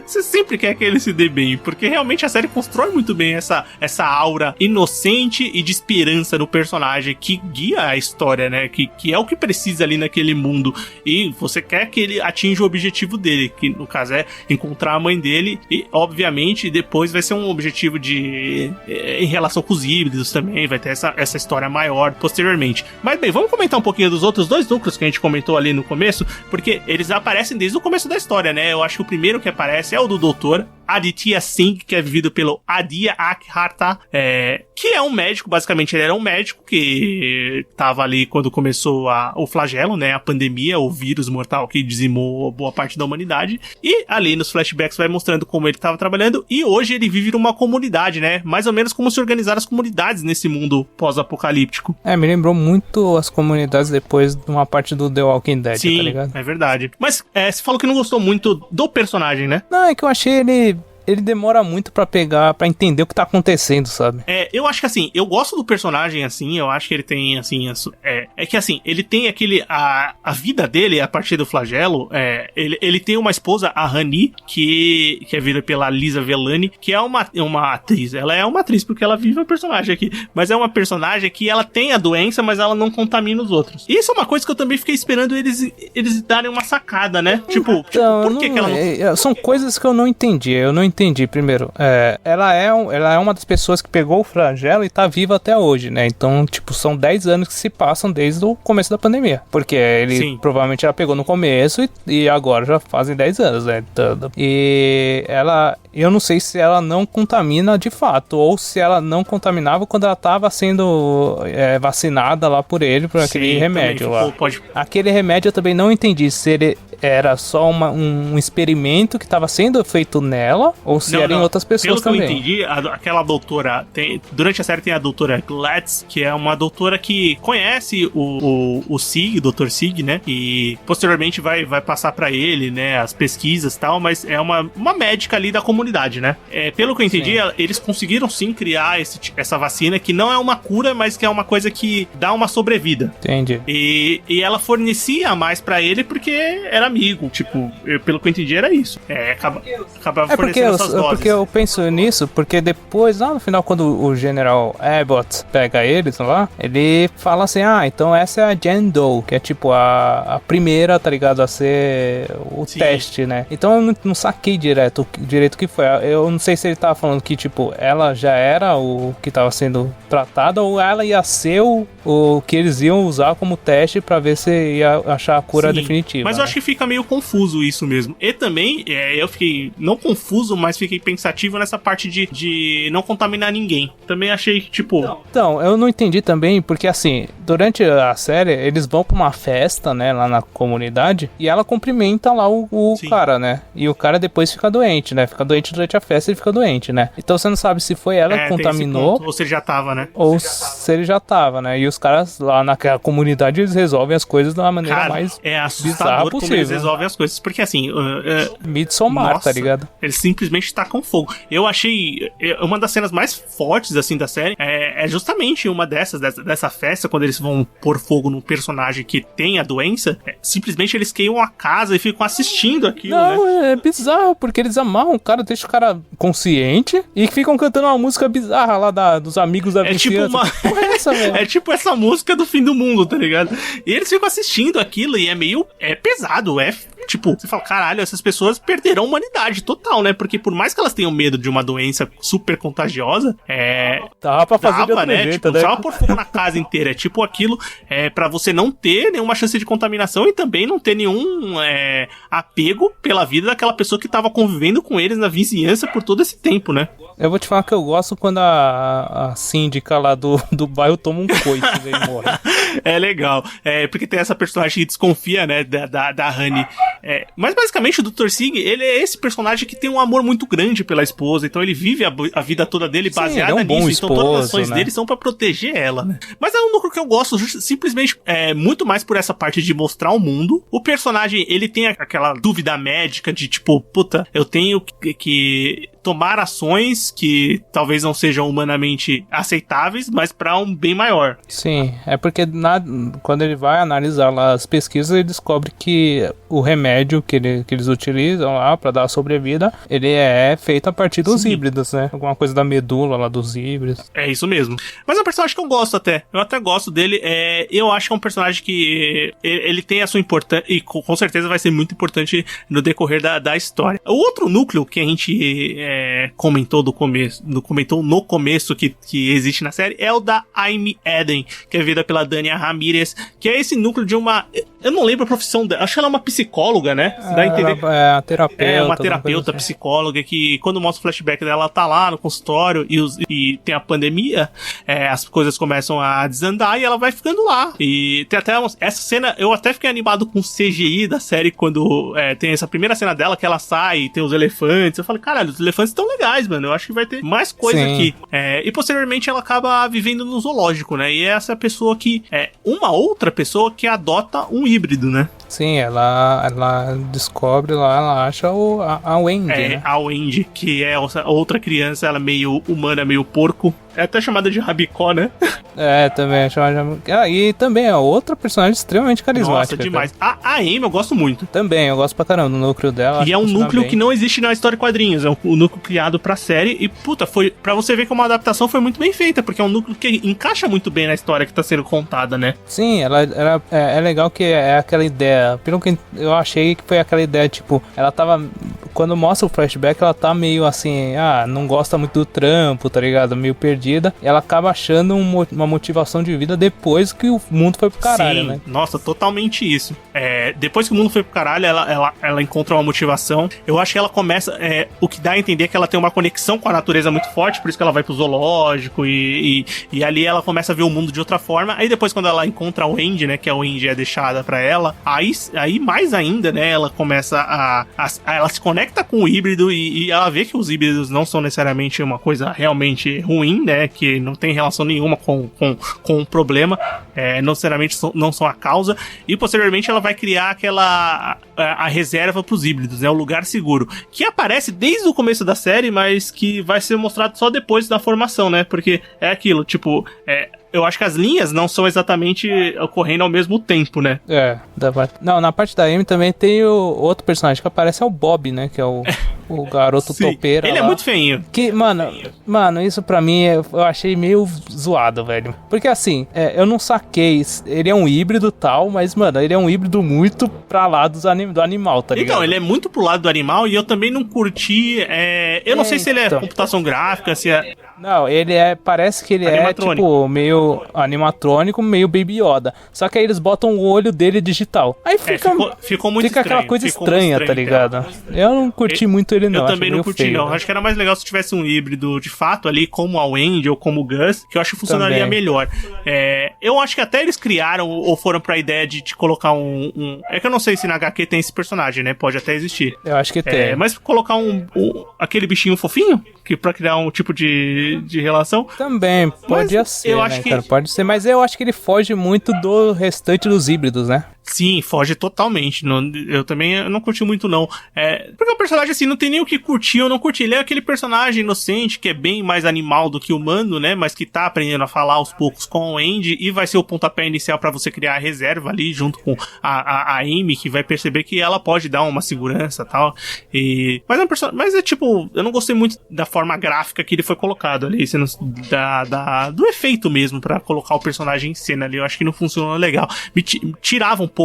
Você sempre quer que ele se dê bem, porque realmente a série constrói muito bem essa aura inocente e de esperança no personagem que guia a história, né? Que é o que precisa ali naquele mundo. E você quer que ele atinja o objetivo dele, que no caso é encontrar a mãe dele. E obviamente depois vai ser um objetivo em relação com os híbridos também. Vai ter essa história maior posteriormente. Mas bem, vamos comentar um pouquinho dos outros dois núcleos que a gente comentou ali no começo, porque eles aparecem desde o começo da história, né? Eu acho que o primeiro que aparece é o do doutor Aditya Singh, que é vivido pelo Aditya Akharta, que é um médico. Basicamente ele era um médico que tava ali quando começou o flagelo, né, a pandemia, o vírus mortal que dizimou boa parte da humanidade, e ali nos flashbacks vai mostrando como ele tava trabalhando, e hoje ele vive numa comunidade, né, mais ou menos como se organizaram as comunidades nesse mundo pós-apocalíptico. Me lembrou muito as comunidades depois de uma parte do The Walking Dead, sim, tá ligado? É verdade. Mas você falou que não gostou muito do personagem, né? Não, é que eu achei ele demora muito pra entender o que tá acontecendo, sabe? Eu acho que assim, eu gosto do personagem assim, eu acho que ele tem assim, que assim, ele tem a vida dele a partir do flagelo, ele tem uma esposa, a Rani, que é vivida pela Lisa Velani, que é uma atriz. Ela é uma atriz porque ela vive um personagem aqui, mas é uma personagem que ela tem a doença, mas ela não contamina os outros. E isso é uma coisa que eu também fiquei esperando eles darem uma sacada, né? Tipo, por que ela não... São coisas que eu não entendi. Eu não entendi, primeiro. Ela é uma das pessoas que pegou o flagelo e tá viva até hoje, né? Então, tipo, são 10 anos que se passam desde o começo da pandemia. Porque provavelmente ela pegou no começo e agora já fazem 10 anos, né? E eu não sei se ela não contamina de fato, ou se ela não contaminava quando ela tava sendo vacinada lá por aquele remédio lá. Aquele remédio eu também não entendi se ele era só um experimento que estava sendo feito nela, ou se era em outras pessoas também. Pelo que eu entendi, aquela doutora, durante a série tem a doutora Gladys, que é uma doutora que conhece o Sig, Dr. Sig, né, e posteriormente vai passar pra ele, né, as pesquisas e tal, mas é uma médica ali da comunidade comunidade, né? Pelo que eu entendi, eles conseguiram sim criar essa vacina, que não é uma cura, mas que é uma coisa que dá uma sobrevida. Entendi. E ela fornecia mais pra ele porque era amigo, tipo, pelo que eu entendi era isso. Acabava fornecendo essas doses. Porque eu penso nisso, porque depois, lá no final, quando o General Abbott pega eles lá, ele fala assim, então essa é a Jen Doe, que é tipo a primeira, tá ligado, a ser o teste, né? Então eu não saquei direito o que foi. Eu não sei se ele tava falando que, tipo, ela já era o que tava sendo tratada, ou ela ia ser o que eles iam usar como teste pra ver se ia achar a cura definitiva. Mas eu acho que fica meio confuso isso mesmo. E também, eu fiquei, não confuso, mas fiquei pensativo nessa parte de não contaminar ninguém. Também achei que, tipo... Então, eu não entendi também, porque assim, durante a série, eles vão pra uma festa, né, lá na comunidade, e ela cumprimenta lá o cara, né? E o cara depois fica doente, né? Fica doente durante a festa e fica doente, né? Então você não sabe se foi ela que contaminou, ou se ele já tava, né? Ou se ele já tava, né? E os caras lá naquela comunidade, eles resolvem as coisas de uma maneira mais assustador como eles resolvem as coisas, porque assim... Midsommar, tá ligado? Eles simplesmente tacam fogo. Eu achei... Uma das cenas mais fortes, assim, da série é justamente uma dessa festa, quando eles vão pôr fogo num personagem que tem a doença, simplesmente eles queimam a casa e ficam assistindo aquilo, né? É bizarro, porque eles amarram o cara, deixam o cara consciente e ficam cantando uma música bizarra lá dos amigos da vizinhança. É tipo essa música do fim do mundo, tá ligado? E eles ficam assistindo aquilo e é meio... É pesado, tipo, você fala, caralho, essas pessoas perderão a humanidade total, né? Porque por mais que elas tenham medo de uma doença super contagiosa, dava pra fazer de outro jeito, tipo, né? precisava pôr fogo na casa inteira. É tipo aquilo, pra você não ter nenhuma chance de contaminação e também não ter nenhum apego pela vida daquela pessoa que tava convivendo com eles na vizinhança por todo esse tempo, né? Eu vou te falar que eu gosto quando a síndica lá do bairro toma um coice e morre. É legal. Porque tem essa personagem que desconfia, né, da Honey. Mas basicamente o Dr. Sig, ele é esse personagem que tem um amor muito grande pela esposa, então ele vive a vida toda dele baseada ele é um bom nisso. Esposo, então todas as ações né? dele são pra proteger ela, né? Mas é um núcleo que eu gosto simplesmente muito mais por essa parte de mostrar o mundo. O personagem, ele tem aquela dúvida médica de tipo, puta, eu tenho que tomar ações que talvez não sejam humanamente aceitáveis, mas para um bem maior. Sim, é porque quando ele vai analisar lá as pesquisas, ele descobre que o remédio que eles utilizam lá para dar a sobrevida, ele é feito a partir dos híbridos, né? Alguma coisa da medula lá dos híbridos. É isso mesmo. Mas é um personagem que eu gosto até. Eu até gosto dele. Eu acho que é um personagem que ele tem a sua importância e com certeza vai ser muito importante no decorrer da história. O outro núcleo que a gente comentou no começo que existe na série é o da Amy Eden, que é vivida pela Dania Ramirez, que é esse núcleo de uma... Eu não lembro a profissão dela, acho que ela é uma psicóloga, né? Dá a entender. É uma terapeuta. É uma terapeuta, psicóloga, que quando mostra o flashback dela, ela tá lá no consultório e tem a pandemia, as coisas começam a desandar e ela vai ficando lá. E tem até essa cena, eu até fiquei animado com o CGI da série quando tem essa primeira cena dela que ela sai e tem os elefantes. Eu falei, caralho, os elefantes estão legais, mano. Eu acho que vai ter mais coisa aqui. E posteriormente ela acaba vivendo no zoológico, né? E essa pessoa que uma outra pessoa que adota um híbrido, né? Sim, ela descobre lá, ela acha a Wendy, né? A Wendy, que é outra criança, ela meio humana, meio porco. É até chamada de Rabicó, né? Também é chamada de... e também é outra personagem extremamente carismática. Nossa, demais. A Amy eu gosto muito. Também, eu gosto pra caramba do núcleo dela. E é um núcleo que não existe na história de quadrinhos. É um núcleo criado pra série. E, puta, pra você ver que uma adaptação foi muito bem feita, porque é um núcleo que encaixa muito bem na história que tá sendo contada, né? Sim, ela é legal que é aquela ideia. Pelo que eu achei que foi aquela ideia, tipo, ela tava... Quando mostra o flashback, ela tá meio assim, não gosta muito do trampo, tá ligado? Meio perdida. E ela acaba achando uma motivação de vida depois que o mundo foi pro caralho, né? Nossa, totalmente isso. Depois que o mundo foi pro caralho, ela encontra uma motivação. Eu acho que ela começa... o que dá a entender é que ela tem uma conexão com a natureza muito forte, por isso que ela vai pro zoológico e ali ela começa a ver o mundo de outra forma. Aí depois, quando ela encontra a Wendy, né? Que a Wendy é deixada pra ela, aí mais ainda, né? Ela começa ela se conecta conecta com o híbrido e ela vê que os híbridos não são necessariamente uma coisa realmente ruim, né? Que não tem relação nenhuma com o problema, não necessariamente não são a causa. E posteriormente ela vai criar a reserva pros híbridos, né? O lugar seguro, que aparece desde o começo da série, mas que vai ser mostrado só depois da formação, né? Porque é aquilo, tipo, eu acho que as linhas não são exatamente ocorrendo ao mesmo tempo, né? Não, na parte da Amy também tem o outro personagem que aparece, é o Bob, né? Que é o garoto topeira. Ele lá. É muito feinho. Que, mano, isso pra mim eu achei meio zoado, velho. Porque assim, eu não saquei. Ele é um híbrido e tal, mas, mano, ele é um híbrido muito pra lá do animal, tá ligado? Então, ele é muito pro lado do animal e eu também não curti. Eu não sei se ele é computação gráfica, se é. Não, parece que ele é, tipo, meio animatrônico, meio Baby Yoda. Só que aí eles botam o olho dele digital. Aí ficou muito fica aquela coisa estranha, tá ligado? Eu não curti muito ele, não. Eu também não curti, feio, não. né? Acho que era mais legal se tivesse um híbrido, de fato, ali, como a Wendy ou como o Gus, que eu acho que funcionaria melhor. Eu acho que até eles criaram ou foram pra ideia de colocar É que eu não sei se na HQ tem esse personagem, né? Pode até existir. Eu acho que tem. Mas colocar aquele bichinho fofinho, que pra criar um tipo de relação. Também, pode ser, eu acho que... cara? Pode ser, mas eu acho que ele foge muito do restante dos híbridos, né? Sim, foge totalmente. Eu também não curti muito, não. Porque o personagem, assim, não tem nem o que curtir ou não curtir. Ele é aquele personagem inocente, que é bem mais animal do que humano, né? Mas que tá aprendendo a falar aos poucos com o Andy e vai ser o pontapé inicial pra você criar a reserva ali, junto com a Amy, que vai perceber que ela pode dar uma segurança e tal. Mas é tipo, eu não gostei muito da forma gráfica que ele foi colocado ali, do efeito mesmo, pra colocar o personagem em cena ali. Eu acho que não funcionou legal. Me tirava um pouco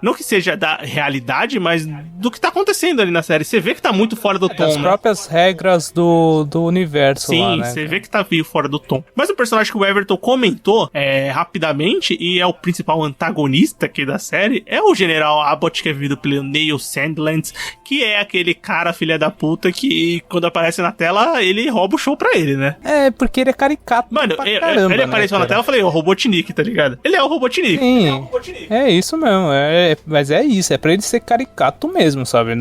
não que seja da realidade, mas do que tá acontecendo ali na série. Você vê que tá muito fora do tom, as próprias regras do universo. Sim, lá, né? Você vê que tá meio fora do tom. Mas o personagem que o Everton comentou rapidamente, e é o principal antagonista aqui da série, é o General Abbott, que é vivido pelo Neil Sandlands, que é aquele cara filha da puta que quando aparece na tela, ele rouba o show pra ele, né? Porque ele é caricato. Mano, caramba, ele apareceu na tela, eu falei, o Robotnik, tá ligado? Ele é o Robotnik. Sim, é isso mesmo. Mas é isso, é pra ele ser caricato mesmo, sabe?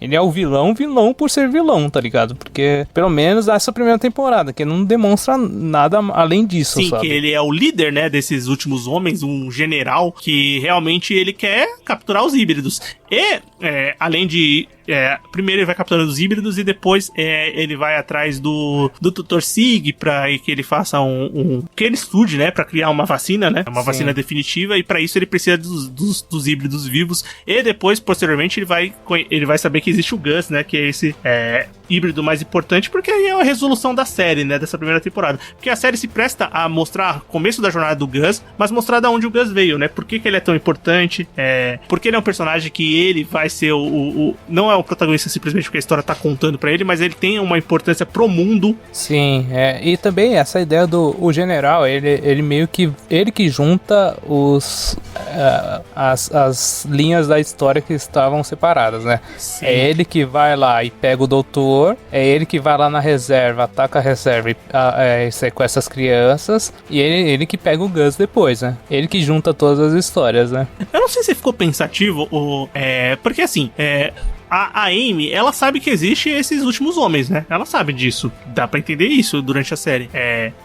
Ele é o vilão por ser vilão, tá ligado? Porque, pelo menos, essa primeira temporada, que não demonstra nada além disso, sim, sabe? Que ele é o líder, né, desses últimos homens, um general que realmente ele quer capturar os híbridos. E, além de... primeiro ele vai capturando os híbridos e depois ele vai atrás do Dr. Sig pra que ele faça que ele estude, né, pra criar uma vacina, né, uma vacina definitiva, e pra isso ele precisa dos híbridos vivos. E depois, posteriormente, ele vai saber que existe o Gus, né, que é esse híbrido mais importante, porque aí é a resolução da série, né, dessa primeira temporada. Porque a série se presta a mostrar o começo da jornada do Gus, mas mostrar de onde o Gus veio, né, por que ele é tão importante, porque ele é um personagem que ele vai ser não é o protagonista simplesmente porque a história tá contando pra ele, mas ele tem uma importância pro mundo. Sim, e também essa ideia do general, ele meio que ele que junta as linhas da história que estavam separadas, né? Sim. É ele que vai lá e pega o doutor, é ele que vai lá na reserva, ataca a reserva e sequestra as crianças, e ele que pega o Gus depois, né? Ele que junta todas as histórias, né? Eu não sei se você ficou pensativo, porque assim, a Amy, ela sabe que existe esses últimos homens, né? Ela sabe disso. Dá pra entender isso durante a série.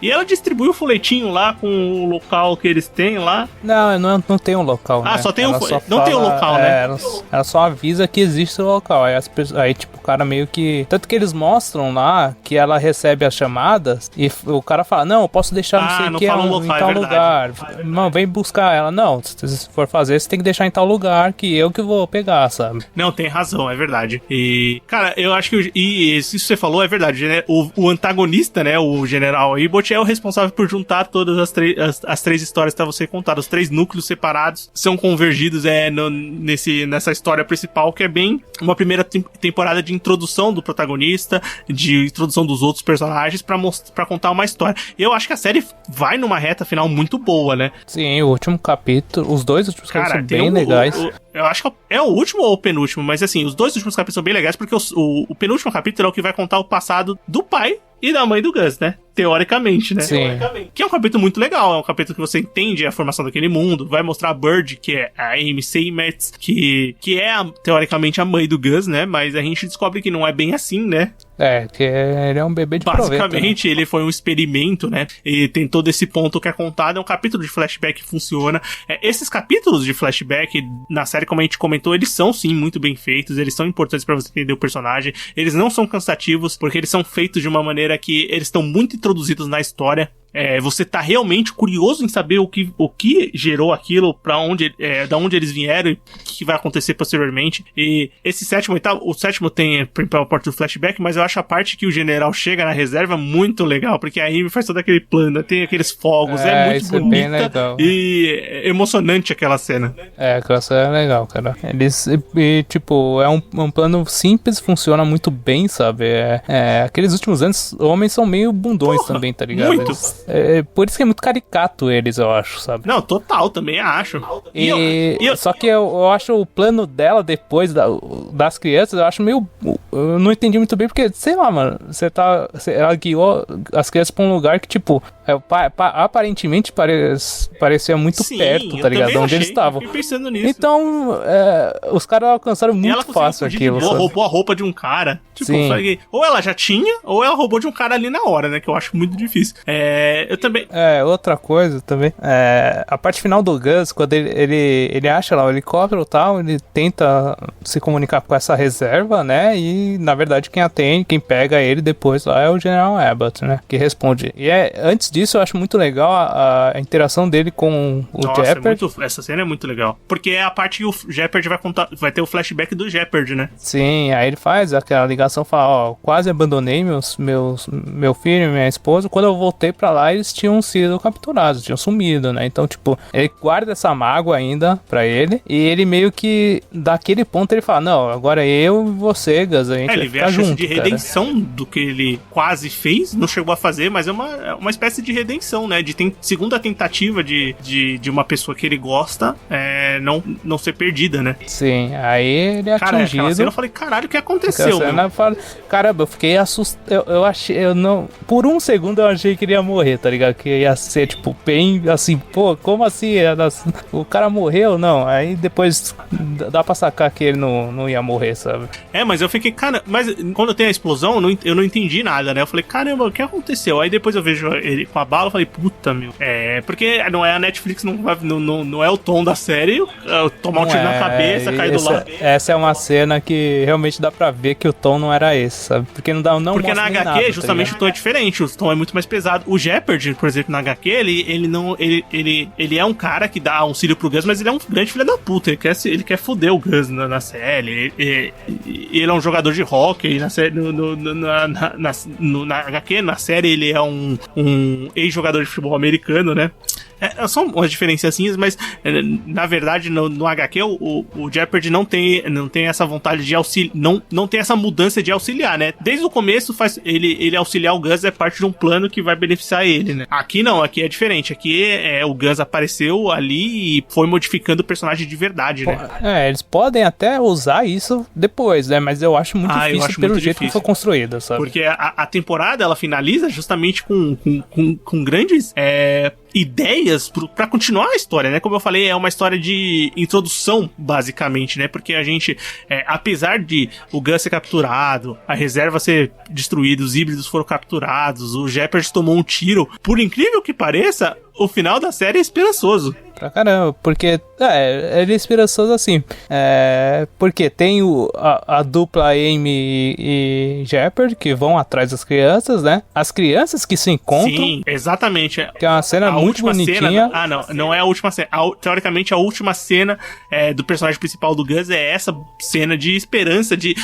E ela distribui o folhetinho lá com o local que eles têm lá. Não tem um local, né? Só tem não tem um local, né? Ela só avisa que existe o local. Aí, tipo, o cara meio que... Tanto que eles mostram lá que ela recebe as chamadas e o cara fala, não, eu posso deixar não sei o que em tal lugar. Não, vem buscar ela. Não, se for fazer, você tem que deixar em tal lugar que eu que vou pegar, sabe? Não, tem razão, é verdade. E, cara, eu acho que isso que você falou é verdade, né? O antagonista, né? O General Abbott é o responsável por juntar todas as três histórias pra você contar. Os três núcleos separados são convergidos nessa história principal, que é bem uma primeira temporada de introdução do protagonista, de introdução dos outros personagens pra contar uma história. Eu acho que a série vai numa reta final muito boa, né? Sim, o último capítulo, os dois últimos capítulos são bem legais. Eu acho que é o último ou o penúltimo, mas assim, os dois últimos capítulos são bem legais porque o penúltimo capítulo é o que vai contar o passado do pai e da mãe do Gus, né? teoricamente, né? Sim. Que é um capítulo muito legal, é um capítulo que você entende a formação daquele mundo, vai mostrar a Bird, que é a Amy Seymetz, que é teoricamente a mãe do Gus, né? Mas a gente descobre que não é bem assim, né? Que ele é um bebê de Basicamente, proveito, né? ele foi um experimento, né? E tem todo esse ponto que é contado. É um capítulo de flashback que funciona. Esses capítulos de flashback na série, como a gente comentou, eles são, sim, muito bem feitos. Eles são importantes pra você entender o personagem. Eles não são cansativos, porque eles são feitos de uma maneira que eles estão muito introduzidos na história. Você tá realmente curioso em saber o que gerou aquilo, da onde eles vieram e o que vai acontecer posteriormente. E esse sétimo e tal, o sétimo tem a parte do flashback, mas eu acho a parte que o general chega na reserva muito legal, porque a Amy faz todo aquele plano, tem aqueles fogos, é muito isso bonita é bem legal. E emocionante aquela cena. Aquela cena é legal, cara. Tipo, é um plano simples, funciona muito bem, sabe? Aqueles últimos anos, homens são meio bundões também, tá ligado? Muito. Por isso que é muito caricato eles, eu acho, sabe? Não, total, também acho. Só que eu acho o plano dela depois das crianças, eu acho meio... Eu não entendi muito bem, porque, sei lá, mano, ela guiou as crianças pra um lugar que, tipo, aparentemente parecia muito perto, tá ligado? De onde eles estavam. Fiquei pensando nisso. Então, os caras alcançaram muito fácil aquilo. Ela roubou a roupa de um cara. Tipo, ou ela já tinha, ou ela roubou de um cara ali na hora, né? Que eu acho muito difícil. Eu também... outra coisa também. A parte final do Gus, quando ele acha lá o helicóptero e tal, ele tenta se comunicar com essa reserva, né? E, na verdade, quem atende, quem pega ele depois lá é o General Abbott, né? Que responde. E antes disso, eu acho muito legal a interação dele com o Shepard. Essa cena é muito legal. Porque é a parte que o Shepard vai ter o flashback do Shepard, né? Sim, aí ele faz aquela ligação, fala, quase abandonei meu filho e minha esposa. Quando eu voltei pra lá, eles tinham sido capturados, tinham sumido, né? Então, tipo, ele guarda essa mágoa ainda pra ele, e ele meio que, daquele ponto, ele fala, não, agora eu e você, Gus, a gente vai ficar junto, de redenção do que ele quase fez, não chegou a fazer, mas é uma espécie de redenção, né? Segunda tentativa de uma pessoa que ele gosta não ser perdida, né? Sim, aí ele é atingido. Aquela cena eu falei, caralho, o que aconteceu? Caramba, eu fiquei assustado. Por um segundo eu achei que ele ia morrer, tá ligado? Que ia ser, tipo, bem assim, pô, como assim? O cara morreu? Não, aí depois dá pra sacar que ele não ia morrer, sabe? Mas eu fiquei, cara, mas quando tem a explosão, eu não entendi nada, né? Eu falei, caramba, o que aconteceu? Aí depois eu vejo ele com a bala, eu falei, puta, meu. Porque não é a Netflix, não é o tom da série, tomar um tiro na cabeça, cair do lado. Essa é uma cena que realmente dá pra ver que o tom não era esse, sabe? Porque porque na HQ, nada, justamente, o tom é diferente, o tom é muito mais pesado. O Shepard, por exemplo, na HQ, ele é um cara que dá auxílio pro Gus, mas ele é um grande filho da puta. Ele quer foder o Gus na série. Ele é um jogador de hóquei na série, na HQ, na série ele é um ex-jogador de futebol americano, né? São umas diferenciazinhas, mas na verdade no HQ o Shepard não tem essa vontade de auxiliar, não tem essa mudança de auxiliar, né? Desde o começo ele auxiliar o Gus é parte de um plano que vai beneficiar ele, né? Aqui não, aqui é diferente. Aqui o Gus apareceu ali e foi modificando o personagem de verdade, né? Eles podem até usar isso depois, né? Mas eu acho muito difícil pelo jeito que foi construída, sabe? Porque a temporada ela finaliza justamente com grandes ideias pra continuar a história, né? Como eu falei, é uma história de introdução, basicamente, né? Porque a gente, apesar de o Gus ser capturado, a reserva ser destruída, os híbridos foram capturados, o Shepard tomou um tiro, por incrível que pareça, o final da série é esperançoso. Pra caramba, porque ele é esperançoso assim. Porque tem a dupla Amy e Shepard que vão atrás das crianças, né? As crianças que se encontram. Sim, exatamente. Que é uma cena muito bonitinha. Não é a última cena. Teoricamente, a última cena do personagem principal do Gus é essa cena de esperança de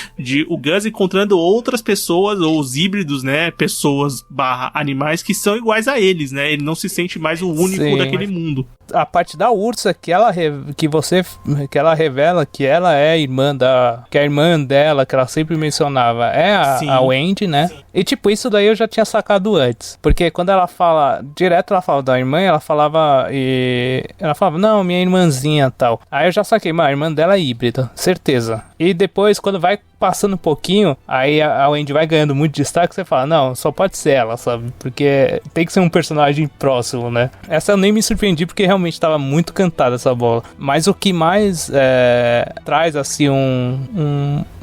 o Gus encontrando outras pessoas, ou os híbridos, né? Pessoas / animais que são iguais a eles, né? Ele não se sente mais o único daquele mundo. A parte da Ursa que ela revela que ela é que a irmã dela, que ela sempre mencionava, é a Wendy, né? Sim. E tipo, isso daí eu já tinha sacado antes. Porque quando ela fala da irmã, ela falava, não, minha irmãzinha tal. Aí eu já saquei, a irmã dela é híbrida, certeza. E depois, quando vai passando um pouquinho, aí a Wendy vai ganhando muito destaque, você fala, não, só pode ser ela, sabe? Porque tem que ser um personagem próximo, né? Essa eu nem me surpreendi, porque realmente tava muito cantada essa bola. Mas o que mais traz, assim,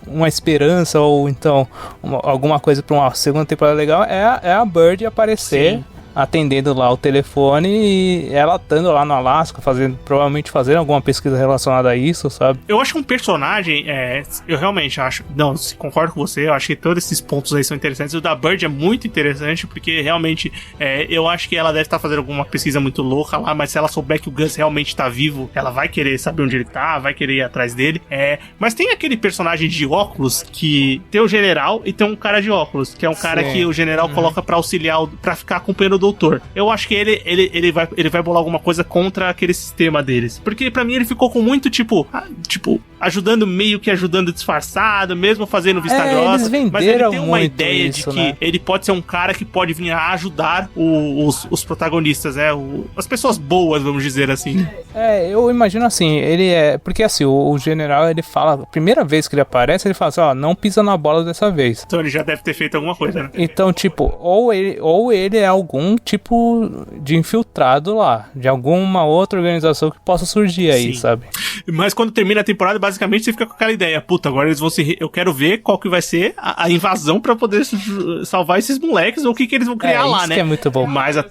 uma esperança, ou então alguma coisa pra uma segunda temporada legal, é a Bird aparecer. Sim. Atendendo lá o telefone e ela estando lá no Alasca, provavelmente fazendo alguma pesquisa relacionada a isso, sabe? Eu acho que um personagem, eu realmente acho, não, concordo com você, eu acho que todos esses pontos aí são interessantes. O da Bird é muito interessante, porque realmente eu acho que ela deve estar fazendo alguma pesquisa muito louca lá, mas se ela souber que o Gus realmente tá vivo, ela vai querer saber onde ele tá, vai querer ir atrás dele. Mas tem aquele personagem de óculos que tem o general e tem um cara de óculos, que é um cara que o general coloca pra auxiliar, pra ficar acompanhando o doutor. Eu acho que ele vai bolar alguma coisa contra aquele sistema deles. Porque pra mim ele ficou com muito ajudando disfarçado, mesmo fazendo vista grossa. Mas ele tem uma ideia isso, de que ele pode ser um cara que pode vir a ajudar os protagonistas, as pessoas boas, vamos dizer assim. Eu imagino assim, porque assim, o general, ele fala, a primeira vez que ele aparece, ele fala assim, não pisa na bola dessa vez. Então ele já deve ter feito alguma coisa, né? Então, ou ele é algum tipo de infiltrado lá, de alguma outra organização que possa surgir aí, sabe? Mas quando termina a temporada, basicamente você fica com aquela ideia, agora eles vão eu quero ver qual que vai ser a invasão pra poder salvar esses moleques, ou o que eles vão criar lá, né? Que é muito bom.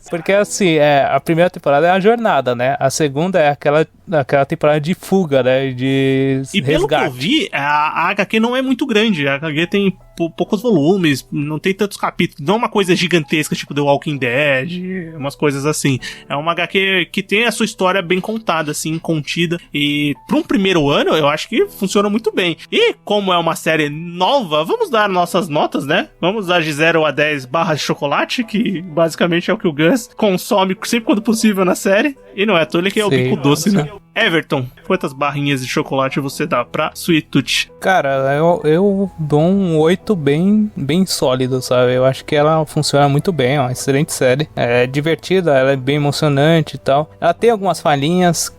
Porque assim, a primeira temporada é a jornada, né? A segunda é aquela temporada de fuga, né? De resgate. E pelo que eu vi, a HQ não é muito grande, a HQ tem poucos volumes, não tem tantos capítulos, não é uma coisa gigantesca, tipo The Walking Dead, umas coisas assim. É uma HQ que tem a sua história bem contada, assim, contida, e para um primeiro ano, eu acho que funciona muito bem. E como é uma série nova, vamos dar nossas notas, né? Vamos dar de 0 a 10 barras de chocolate, que basicamente é o que o Gus consome sempre quando possível na série, e não é à toa que é o bico doce, né? Everton, quantas barrinhas de chocolate você dá pra Sweet Tooth? Cara, eu dou um 8 bem sólido, sabe? Eu acho que ela funciona muito bem, é uma excelente série. É divertida, ela é bem emocionante e tal. Ela tem algumas falhinhas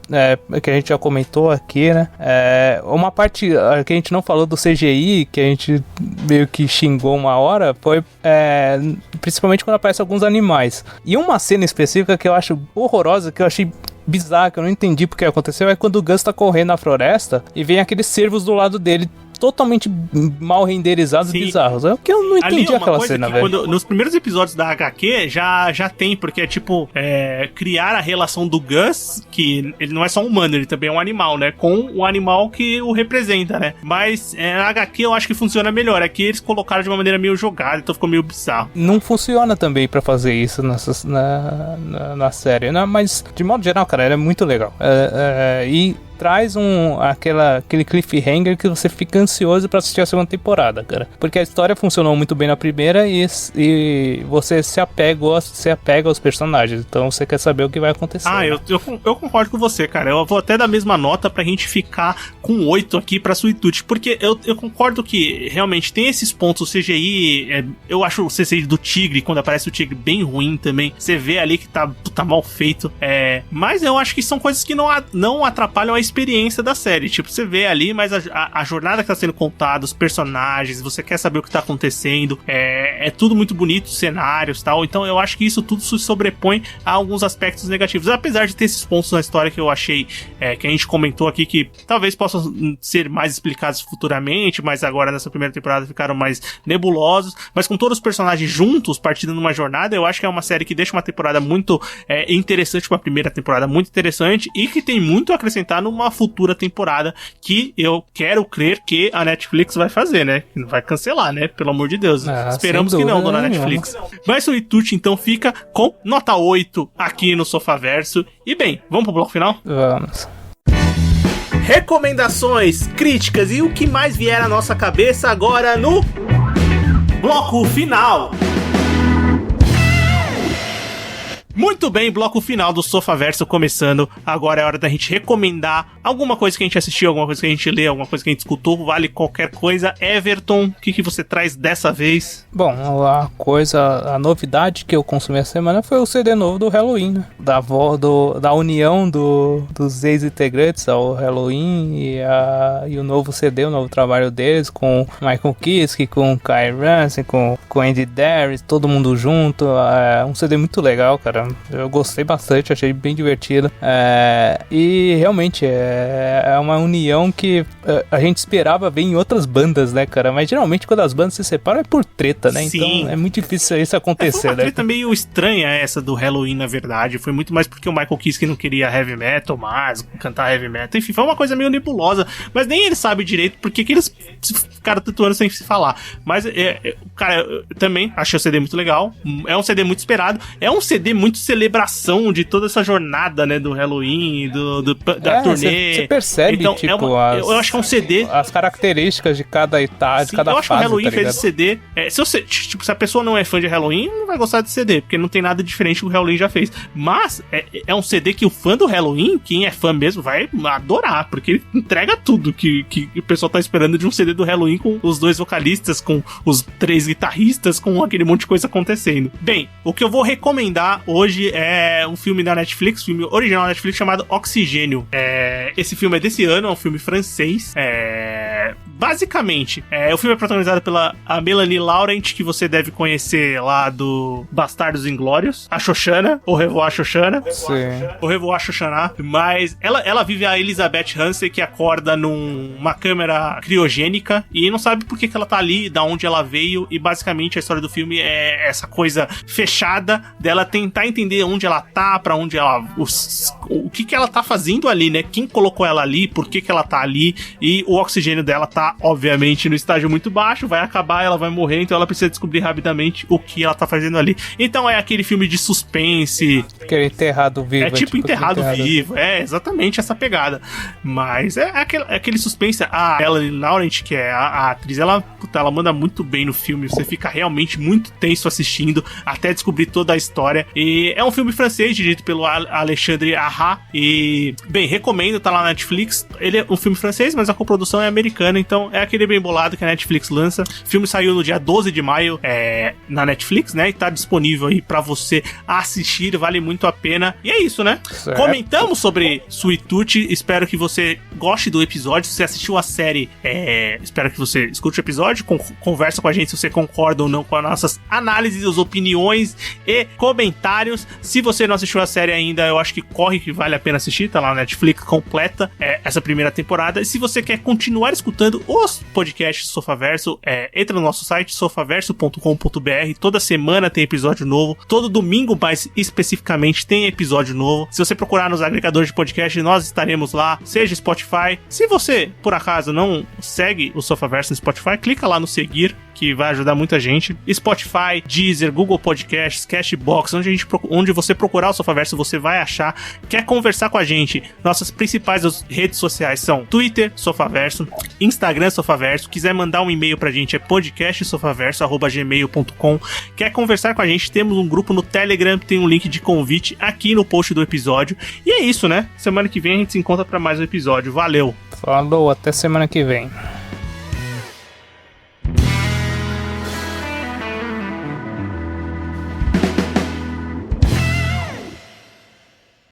que a gente já comentou aqui, né? Uma parte que a gente não falou do CGI, que a gente meio que xingou uma hora, foi principalmente quando aparecem alguns animais. E uma cena específica que eu acho horrorosa, que eu achei bizarra, que eu não entendi porque aconteceu, é quando o Gus tá correndo na floresta e vem aqueles cervos do lado dele totalmente mal renderizados e bizarros. É o que eu não entendi aquela cena, velho. Nos primeiros episódios da HQ já tem, porque é criar a relação do Gus, que ele não é só um humano, ele também é um animal, né? Com o animal que o representa, né? Mas na HQ eu acho que funciona melhor. Aqui eles colocaram de uma maneira meio jogada, então ficou meio bizarro. Não funciona também pra fazer isso na série, né? Mas de modo geral, cara, ela é muito legal. E traz aquele cliffhanger que você fica ansioso pra assistir a segunda temporada, cara. Porque a história funcionou muito bem na primeira e você se apega aos personagens. Então você quer saber o que vai acontecer. Eu concordo com você, cara. Eu vou até dar a mesma nota pra gente ficar com 8 aqui pra Sweet Tooth. Porque eu concordo que realmente tem esses pontos. O CGI, eu acho o CGI do tigre, quando aparece o tigre, bem ruim também. Você vê ali que tá mal feito. Mas eu acho que são coisas que não atrapalham a experiência da série. Tipo, você vê ali, mas a jornada que tá sendo contada, os personagens, você quer saber o que tá acontecendo, é tudo muito bonito, os cenários e tal. Então eu acho que isso tudo se sobrepõe a alguns aspectos negativos. Apesar de ter esses pontos na história que eu achei, que a gente comentou aqui, que talvez possam ser mais explicados futuramente, mas agora nessa primeira temporada ficaram mais nebulosos. Mas com todos os personagens juntos, partindo numa jornada, eu acho que é uma série que deixa uma temporada muito interessante, uma primeira temporada muito interessante, e que tem muito a acrescentar numa futura temporada, que eu quero crer que a Netflix vai fazer, né? Não vai cancelar, né? Pelo amor de Deus. Esperamos que não, dona Netflix. Mas o Itute, então, fica com nota 8 aqui no Sofaverso. E bem, vamos pro bloco final? Vamos. Recomendações, críticas e o que mais vier à nossa cabeça agora no bloco final. Muito bem, bloco final do Sofaverso começando. Agora é hora da gente recomendar alguma coisa que a gente assistiu, alguma coisa que a gente leu, alguma coisa que a gente escutou, vale qualquer coisa. Everton, o que você traz dessa vez? Bom, a novidade que eu consumi essa semana foi o CD novo do Helloween, né? Da união dos ex-integrantes ao Helloween e o novo CD, o novo trabalho deles, com Michael Kiske, com Kai Ransom, com Andy Darius, todo mundo junto. É um CD muito legal, cara. Eu gostei bastante, achei bem divertido. E realmente é uma união que a gente esperava ver em outras bandas, né, cara? Mas geralmente quando as bandas se separam é por treta, né? Sim. Então é muito difícil isso acontecer, foi uma treta né? meio estranha essa do Halloween, na verdade. Foi muito mais porque o Michael Kiske não queria heavy metal mais, cantar heavy metal. Enfim, foi uma coisa meio nebulosa. Mas nem ele sabe direito porque que eles ficaram tanto anos sem se falar. Mas, cara, eu também achei o CD muito legal. É um CD muito esperado. É um CD muito celebração de toda essa jornada, né, do Halloween, da turnê. Você percebe, então, tipo, eu acho que é um CD... As características de cada etapa, de cada fase, eu acho que o Halloween tá fez esse CD... se a pessoa não é fã de Halloween, não vai gostar desse CD, porque não tem nada diferente que o Halloween já fez. Mas é um CD que o fã do Halloween, quem é fã mesmo, vai adorar, porque ele entrega tudo que o pessoal tá esperando de um CD do Halloween, com os 2 vocalistas, com os 3 guitarristas, com aquele monte de coisa acontecendo. Bem, o que eu vou recomendar hoje é um filme da Netflix, filme original da Netflix chamado Oxigênio. Esse filme é desse ano, é um filme francês. Basicamente, o filme é protagonizado pela Melanie Laurent, que você deve conhecer lá do Bastardos Inglórios, a Xoxana, Au revoir Xoxana. Sim. Au revoir Xoxana. Mas ela vive a Elizabeth Hansen, que acorda numa câmera criogênica e não sabe por que ela tá ali, da onde ela veio, e basicamente a história do filme é essa coisa fechada dela tentar entender onde ela tá, pra onde ela... o que ela tá fazendo ali, né? Quem colocou ela ali, por que ela tá ali, e o oxigênio dela tá, obviamente, no estágio muito baixo, vai acabar, ela vai morrer, então ela precisa descobrir rapidamente o que ela tá fazendo ali. Então é aquele filme de suspense. Aquele enterrado vivo. É tipo enterrado vivo, é exatamente essa pegada. Mas é aquele suspense. A Melanie Laurent, que é a atriz, ela manda muito bem no filme, você fica realmente muito tenso assistindo, até descobrir toda a história. E é um filme francês, dirigido pelo Alexandre Aja, e, bem, recomendo, tá lá na Netflix. Ele é um filme francês, mas a coprodução é americana, então é aquele bem bolado que a Netflix lança. O filme saiu no dia 12 de maio na Netflix, né, e tá disponível aí pra você assistir, vale muito a pena. E é isso, né? Certo. Comentamos sobre Sweet Tooth, espero que você goste do episódio. Se você assistiu a série, espero que você escute o episódio, conversa com a gente se você concorda ou não com as nossas análises, as opiniões e comentários. Se você não assistiu a série ainda, eu acho que corre, que vale a pena assistir, tá lá na Netflix completa essa primeira temporada. E se você quer continuar escutando os podcasts do Sofaverso, entra no nosso site sofaverso.com.br, toda semana tem episódio novo, todo domingo mais especificamente tem episódio novo. Se você procurar nos agregadores de podcast, nós estaremos lá, seja Spotify. Se você, por acaso, não segue o Sofaverso no Spotify, clica lá no seguir, que vai ajudar muita gente. Spotify, Deezer, Google Podcasts, Cashbox, onde você procurar o Sofaverso, você vai achar. Quer conversar com a gente? Nossas principais redes sociais são Twitter, Sofaverso, Instagram, Sofaverso. Quiser mandar um e-mail pra gente, é podcastsofaverso@gmail.com. Quer conversar com a gente? Temos um grupo no Telegram, tem um link de convite aqui no post do episódio. E é isso, né? Semana que vem a gente se encontra pra mais um episódio. Valeu! Falou, até semana que vem.